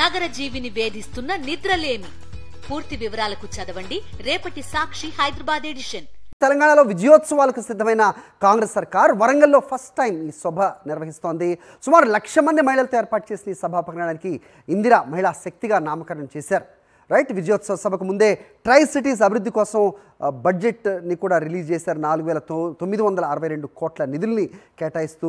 నగర జీవిని వేధిస్తున్న నిద్రలేమి. పూర్తి వివరాలకు చదవండి రేపటి సాక్షి హైదరాబాద్ ఎడిషన్. తెలంగాణలో విజయోత్సవాలకు సిద్ధమైన కాంగ్రెస్ సర్కార్ వరంగల్లో ఫస్ట్ టైం ఈ సభ నిర్వహిస్తోంది. సుమారు 1,00,000 మంది మహిళలతో ఏర్పాటు చేసిన ఈ సభా ప్రాంగణానికి ఇందిరా మహిళా శక్తిగా నామకరణం చేశారు. రైట్, విజయోత్సవ సభకు ముందే ట్రై సిటీస్ అభివృద్ధి కోసం బడ్జెట్ని కూడా రిలీజ్ చేశారు. 4,962 కోట్ల నిధుల్ని కేటాయిస్తూ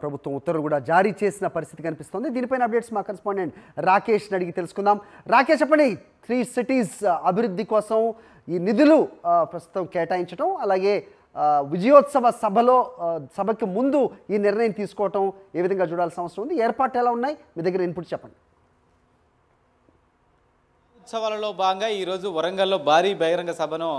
ప్రభుత్వం ఉత్తర్వులు కూడా జారీ చేసిన పరిస్థితి కనిపిస్తోంది. దీనిపైన అప్డేట్స్ మా కరెస్పాండెంట్ రాకేష్ని అడిగి తెలుసుకుందాం. రాకేష్, చెప్పండి, 3 సిటీస్ అభివృద్ధి కోసం ఈ నిధులు ప్రస్తుతం కేటాయించడం, అలాగే విజయోత్సవ సభకు ముందు ఈ నిర్ణయం తీసుకోవటం ఏ విధంగా చూడాల్సిన అవసరం ఉంది? ఏర్పాట్లు ఎలా ఉన్నాయి? మీ దగ్గర ఇన్పుట్ చెప్పండి. ఉత్సవాలలో భాగంగా ఈరోజు వరంగల్లో భారీ బహిరంగ సభను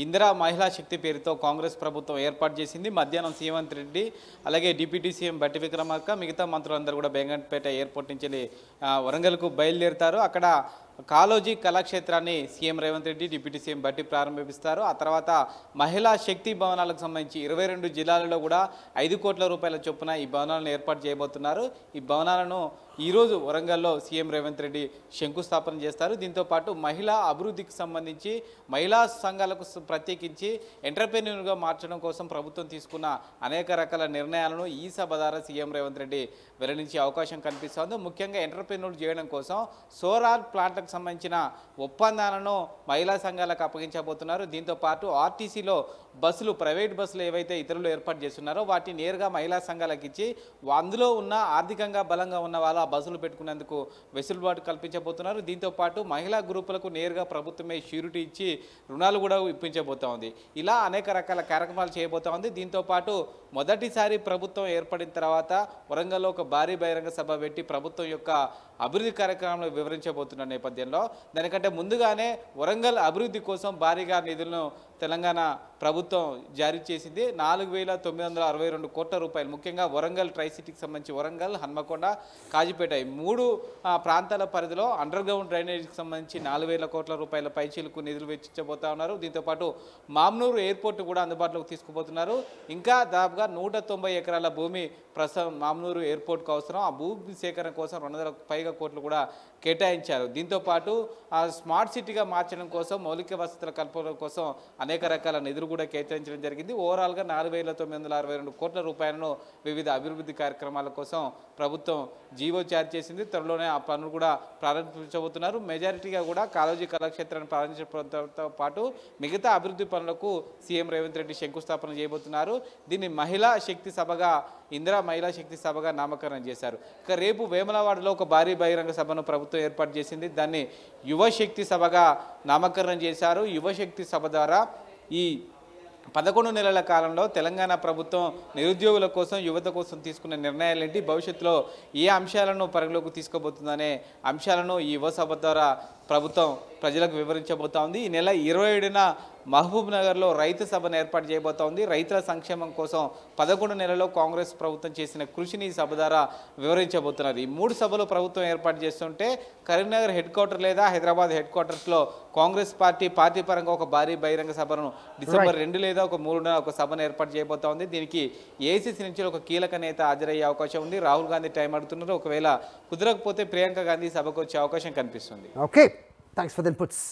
ఇందిరా మహిళా శక్తి పేరుతో కాంగ్రెస్ ప్రభుత్వం ఏర్పాటు చేసింది. మధ్యాహ్నం రేవంత్ రెడ్డి, అలాగే డిప్యూటీ సీఎం బట్టి విక్రమార్క, మిగతా మంత్రులందరూ కూడా బేగంపేట ఎయిర్పోర్ట్ నుంచి వరంగల్కు బయలుదేరుతారు. అక్కడ కాళోజీ కళాక్షేత్రాన్ని CM Revanth Reddy, deputy CM Bhatti ప్రారంభిస్తారు. ఆ తర్వాత మహిళా శక్తి భవనాలకు సంబంధించి 22 జిల్లాలలో కూడా 5 కోట్ల రూపాయల చొప్పున ఈ భవనాలను ఏర్పాటు చేయబోతున్నారు. ఈ భవనాలను ఈరోజు వరంగల్లో సీఎం రేవంత్ రెడ్డి శంకుస్థాపన చేస్తారు. దీంతోపాటు మహిళా అభివృద్ధికి సంబంధించి మహిళా సంఘాలకు ప్రత్యేకించి ఎంటర్‌ప్రెన్యూర్‌గా మార్చడం కోసం ప్రభుత్వం తీసుకున్న అనేక రకాల నిర్ణయాలను ఈ సభ ద్వారా సీఎం రేవంత్ రెడ్డి వెల్లడించే అవకాశం కనిపిస్తోంది. ముఖ్యంగా ఎంటర్‌ప్రెన్యూర్ చేయడం కోసం సోలార్ ప్లాంట్లకు సంబంధించిన ఒప్పందాలను మహిళా సంఘాలకు అప్పగించబోతున్నారు. దీంతోపాటు ఆర్టీసీలో బస్సులు, ప్రైవేట్ బస్సులు ఏవైతే ఇతరులు ఏర్పాటు చేస్తున్నారో వాటిని నేరుగా మహిళా సంఘాలకు ఇచ్చి అందులో ఉన్న ఆర్థికంగా బలంగా ఉన్న వాళ్ళు ఆ బస్సులు పెట్టుకునేందుకు వెసులుబాటు కల్పించబోతున్నారు. దీంతోపాటు మహిళా గ్రూపులకు నేరుగా ప్రభుత్వమే షూరిటీ ఇచ్చి రుణాలు కూడా ఇప్పించబోతా ఉంది. ఇలా అనేక రకాల కార్యక్రమాలు చేయబోతా ఉంది. దీంతోపాటు మొదటిసారి ప్రభుత్వం ఏర్పడిన తర్వాత వరంగల్లో ఒక భారీ బహిరంగ సభ పెట్టి ప్రభుత్వం యొక్క అభివృద్ధి కార్యక్రమాలను వివరించబోతున్న నేపథ్యంలో దానికంటే ముందుగానే వరంగల్ అభివృద్ధి కోసం భారీగా నిధులను తెలంగాణ ప్రభుత్వం జారీ చేసింది. 4,962 కోట్ల రూపాయలు. ముఖ్యంగా వరంగల్ ట్రై సిటీకి సంబంధించి వరంగల్, హన్మకొండ, కాజీపేట ఈ 3 ప్రాంతాల పరిధిలో అండర్ గ్రౌండ్ డ్రైనేజీకి సంబంధించి 4,000 కోట్ల రూపాయల పైచీలకు నిధులు వెచ్చించబోతా ఉన్నారు. దీంతోపాటు మామ్నూరు ఎయిర్పోర్ట్ కూడా అందుబాటులోకి తీసుకుపోతున్నారు. ఇంకా దాదాపుగా 190 ఎకరాల భూమి ప్రస్తుతం మామ్నూరు ఎయిర్పోర్ట్కు అవసరం. ఆ భూమి సేకరణ కోసం 200 పైగా కోట్లు కూడా కేటాయించారు. దీంతోపాటు ఆ స్మార్ట్ సిటీగా మార్చడం కోసం, మౌలిక వసతుల కల్పన కోసం అనేక రకాల నిధులు కూడా కేటాయించడం జరిగింది. ఓవరాల్గా 4,962 కోట్ల రూపాయలను వివిధ అభివృద్ధి కార్యక్రమాల కోసం ప్రభుత్వం జీవో జారీ చేసింది. త్వరలోనే ఆ పనులు కూడా ప్రారంభించబోతున్నారు. మెజారిటీగా కూడా కాళోజీ కళాక్షేత్రాన్ని ప్రారంభించడంతో పాటు మిగతా అభివృద్ధి పనులకు సీఎం రేవంత్ రెడ్డి శంకుస్థాపన చేయబోతున్నారు. దీన్ని మహిళా శక్తి సభగా, ఇందిరా మహిళా శక్తి సభగా నామకరణం చేశారు. ఇక రేపు వేములవాడలో ఒక భారీ బహిరంగ సభను ప్రభుత్వం ఏర్పాటు చేసింది. దాన్ని యువశక్తి సభగా నామకరణం చేశారు. యువశక్తి సభ ద్వారా ఈ 11 నెలల కాలంలో తెలంగాణ ప్రభుత్వం నిరుద్యోగుల కోసం, యువత కోసం తీసుకున్న నిర్ణయాలేంటి, భవిష్యత్తులో ఏ అంశాలను పరిగణలోకి తీసుకోబోతుందనే అంశాలను ఈ యువ సభ ద్వారా ప్రభుత్వం ప్రజలకు వివరించబోతా ఉంది. ఈ నెల 27న మహబూబ్ నగర్లో రైతు సభను ఏర్పాటు చేయబోతా ఉంది. రైతుల సంక్షేమం కోసం 11 నెలల్లో కాంగ్రెస్ ప్రభుత్వం చేసిన కృషిని ఈ సభ ద్వారా వివరించబోతున్నారు. ఈ 3 సభలు ప్రభుత్వం ఏర్పాటు చేస్తుంటే కరీంనగర్ హెడ్ క్వార్టర్ లేదా హైదరాబాద్ హెడ్ క్వార్టర్స్లో కాంగ్రెస్ పార్టీ పరంగా ఒక భారీ బహిరంగ సభను డిసెంబర్ 2 లేదా 3న ఒక సభను ఏర్పాటు చేయబోతా ఉంది. దీనికి ఏఐసీసీ నుంచి ఒక కీలక నేత హాజరయ్యే అవకాశం ఉంది. రాహుల్ గాంధీ టైం అడుగుతున్నారు. ఒకవేళ కుదరకపోతే ప్రియాంక గాంధీ సభకు వచ్చే అవకాశం కనిపిస్తుంది. Okay, thanks for the inputs.